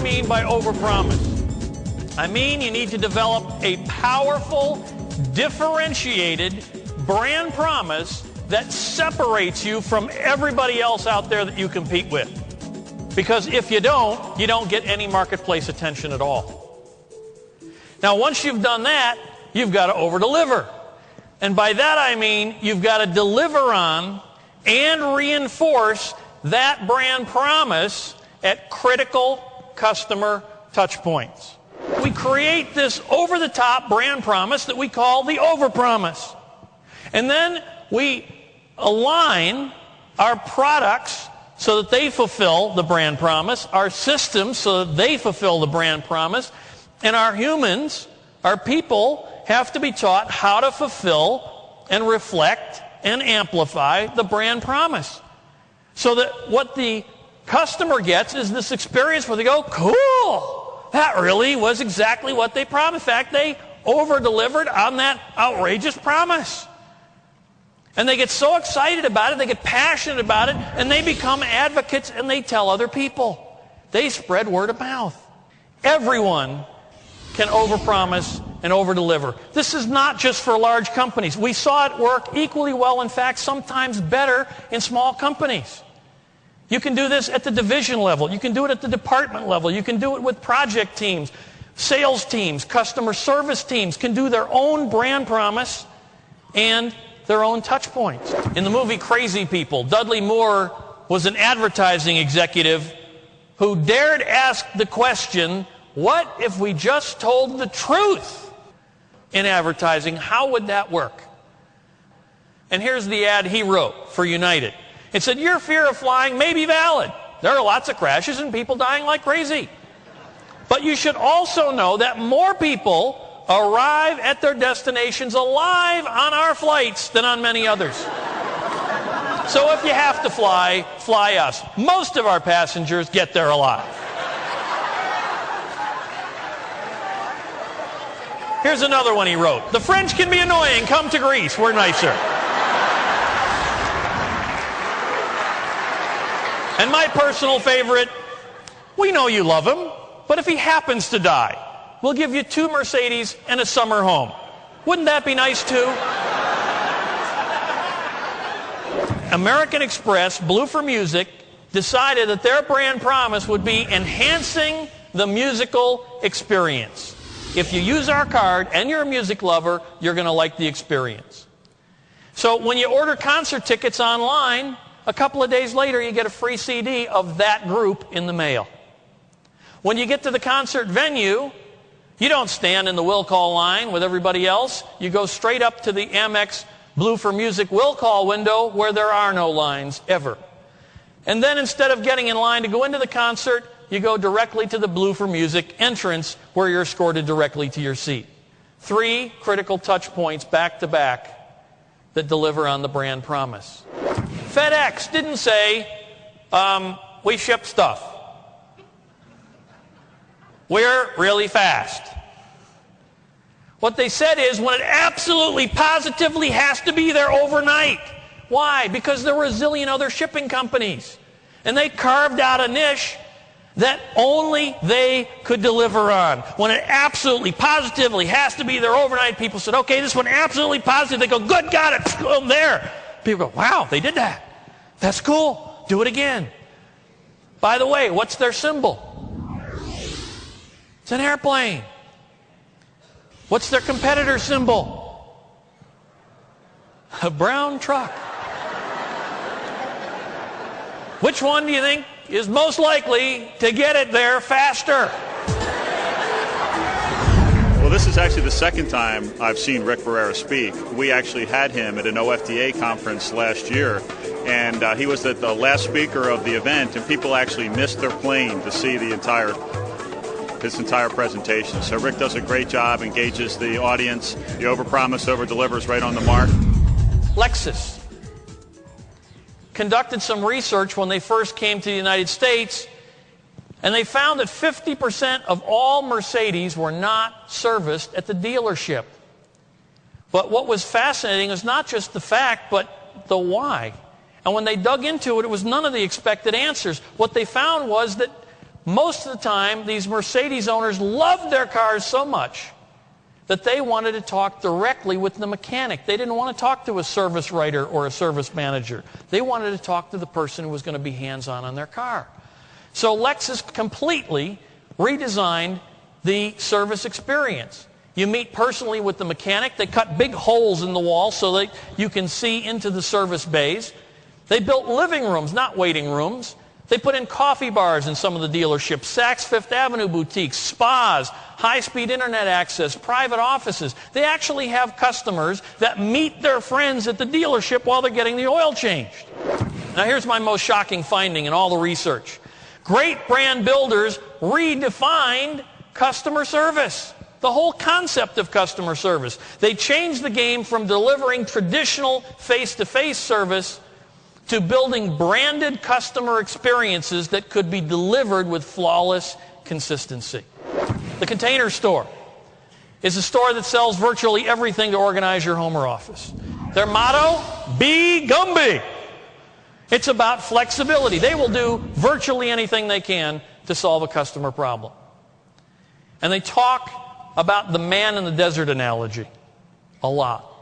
mean by overpromise? I mean you need to develop a powerful, differentiated brand promise that separates you from everybody else out there that you compete with. Because if you don't get any marketplace attention at all. Now, once you've done that, you've got to overdeliver. And by that I mean you've got to deliver on and reinforce that brand promise at critical customer touch points. We create this over-the-top brand promise that we call the overpromise. And then we align our products so that they fulfill the brand promise, our systems so that they fulfill the brand promise, and our humans, our people, have to be taught how to fulfill and reflect and amplify the brand promise. So that what the customer gets is this experience where they go, cool, that really was exactly what they promised. In fact, they over-delivered on that outrageous promise. And they get so excited about it, they get passionate about it, and they become advocates and they tell other people. They spread word of mouth. Everyone can overpromise and overdeliver. This is not just for large companies. We saw it work equally well, in fact, sometimes better in small companies. You can do this at the division level. You can do it at the department level. You can do it with project teams, sales teams, customer service teams can do their own brand promise and their own touch points. In the movie Crazy People, Dudley Moore was an advertising executive who dared ask the question, what if we just told the truth in advertising? How would that work? And here's the ad he wrote for United. It said, your fear of flying may be valid. There are lots of crashes and people dying like crazy. But you should also know that more people arrive at their destinations alive on our flights than on many others. So if you have to fly, fly us. Most of our passengers get there alive. Here's another one he wrote. The French can be annoying. Come to Greece. We're nicer. And my personal favorite, we know you love him, but if he happens to die, we'll give you 2 Mercedes and a summer home. Wouldn't that be nice too? American Express, Blue for Music, decided that their brand promise would be enhancing the musical experience. If you use our card and you're a music lover, you're going to like the experience. So when you order concert tickets online, a couple of days later you get a free CD of that group in the mail. When you get to the concert venue, you don't stand in the will call line with everybody else. You go straight up to the Amex Blue for Music will call window where there are no lines ever. And then instead of getting in line to go into the concert, you go directly to the Blue for Music entrance where you're escorted directly to your seat. 3 critical touch points back to back that deliver on the brand promise. FedEx didn't say, we ship stuff. We're really fast. What they said is when it absolutely, positively has to be there overnight. Why? Because there were a zillion other shipping companies. And they carved out a niche that only they could deliver on. When it absolutely, positively has to be there overnight, people said, okay, this one absolutely positive. They go, good, got it, boom, there. People go, wow, they did that. That's cool. Do it again. By the way, what's their symbol? It's an airplane. What's their competitor symbol? A brown truck. Which one do you think is most likely to get it there faster? Well, this is actually the second time I've seen Rick Barrera speak. We actually had him at an OFDA conference last year, and he was the last speaker of the event, and people actually missed their plane to see his entire presentation. So Rick does a great job, engages the audience. The overpromise, overdelivers right on the mark. Lexus conducted some research when they first came to the United States, and they found that 50% of all Mercedes were not serviced at the dealership. But what was fascinating was not just the fact, but the why. And when they dug into it, it was none of the expected answers. What they found was that Most of the time, these Mercedes owners loved their cars so much that they wanted to talk directly with the mechanic. They didn't want to talk to a service writer or a service manager. They wanted to talk to the person who was going to be hands-on on their car. So Lexus completely redesigned the service experience. You meet personally with the mechanic. They cut big holes in the wall so that you can see into the service bays. They built living rooms, not waiting rooms. They put in coffee bars in some of the dealerships, Saks Fifth Avenue boutiques, spas, high-speed internet access, private offices. They actually have customers that meet their friends at the dealership while they're getting the oil changed. Now here's my most shocking finding in all the research. Great brand builders redefined customer service. The whole concept of customer service. They changed the game from delivering traditional face-to-face service to building branded customer experiences that could be delivered with flawless consistency. The Container Store is a store that sells virtually everything to organize your home or office. Their motto, be Gumby. It's about flexibility. They will do virtually anything they can to solve a customer problem. And they talk about the man in the desert analogy a lot.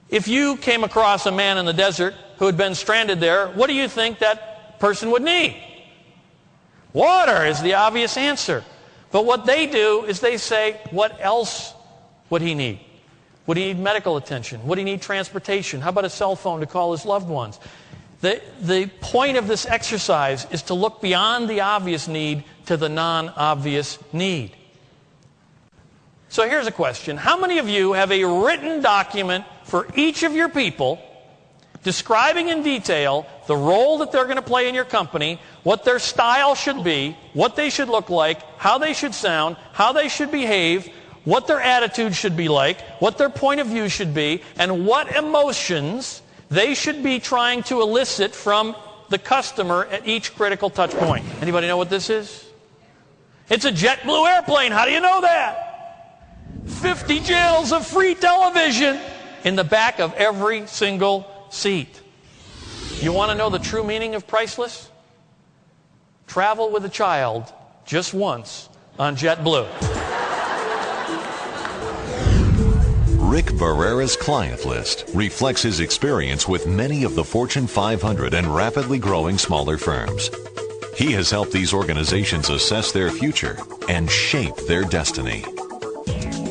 If you came across a man in the desert who had been stranded there, what do you think that person would need? Water is the obvious answer. But what they do is they say, what else would he need? Would he need medical attention? Would he need transportation? How about a cell phone to call his loved ones? The point of this exercise is to look beyond the obvious need to the non-obvious need. So here's a question. How many of you have a written document for each of your people describing in detail the role that they're going to play in your company, what their style should be, what they should look like, how they should sound, how they should behave, what their attitude should be like, what their point of view should be, and what emotions they should be trying to elicit from the customer at each critical touch point? Anybody know what this is? It's a JetBlue airplane. How do you know that? 50 channels of free television in the back of every single seat. You want to know the true meaning of priceless? Travel with a child just once on JetBlue. Rick Barrera's client list reflects his experience with many of the Fortune 500 and rapidly growing smaller firms. He has helped these organizations assess their future and shape their destiny.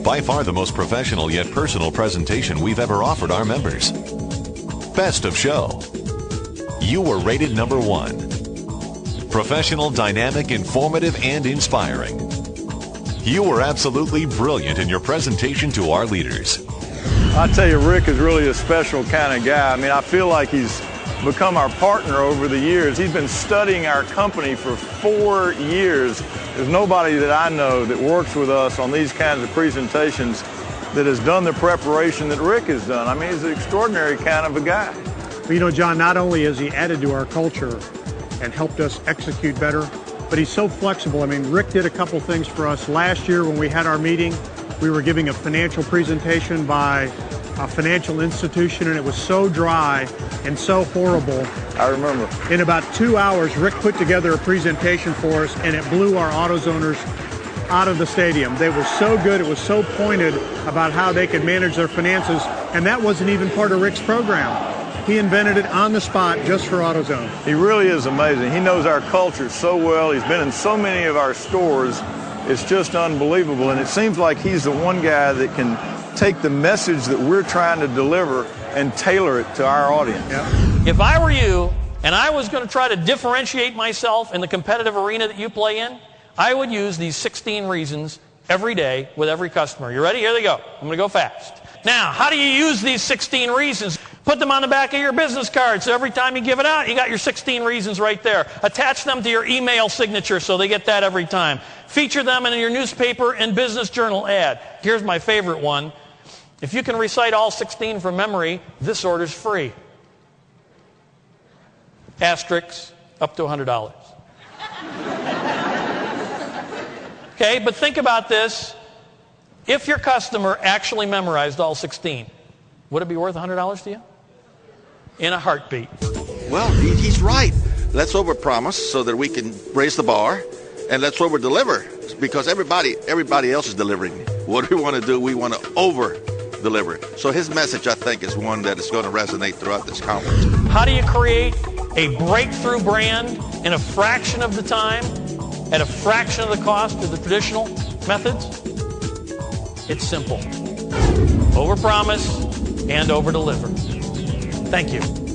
By far the most professional yet personal presentation we've ever offered our members. Best of show. You were rated number 1. Professional, dynamic, informative, and inspiring. You were absolutely brilliant in your presentation to our leaders. I tell you, Rick is really a special kind of guy. I mean, I feel like he's become our partner over the years. He's been studying our company for 4 years. There's nobody that I know that works with us on these kinds of presentations that has done the preparation that Rick has done. I mean, he's an extraordinary kind of a guy. Well, you know, John, not only has he added to our culture and helped us execute better, but he's so flexible. I mean, Rick did a couple things for us. Last year when we had our meeting, we were giving a financial presentation by a financial institution, and it was so dry and so horrible. I remember. In about 2 hours, Rick put together a presentation for us, and it blew our AutoZoners out of the stadium. They were so good. It was so pointed about how they could manage their finances, and that wasn't even part of Rick's program. He invented it on the spot just for AutoZone. He really is amazing. He knows our culture so well. He's been in so many of our stores. It's just unbelievable, and it seems like he's the one guy that can take the message that we're trying to deliver and tailor it to our audience. Yeah. If I were you and I was going to try to differentiate myself in the competitive arena that you play in, I would use these 16 reasons every day with every customer. You ready? Here they go. I'm going to go fast. Now, how do you use these 16 reasons? Put them on the back of your business card, so every time you give it out, you got your 16 reasons right there. Attach them to your email signature so they get that every time. Feature them in your newspaper and business journal ad. Here's my favorite one. If you can recite all 16 from memory, this order's free. Asterisks, up to $100. Okay, but think about this. If your customer actually memorized all 16, would it be worth $100 to you? In a heartbeat. Well, he's right. let's overpromise so that we can raise the bar, and let's overdeliver because everybody else is delivering. What we want to do, we want to over-deliver. So his message, I think, is one that is going to resonate throughout this conference. How do you create a breakthrough brand in a fraction of the time, at a fraction of the cost of the traditional methods? It's simple. Overpromise and overdeliver. Thank you.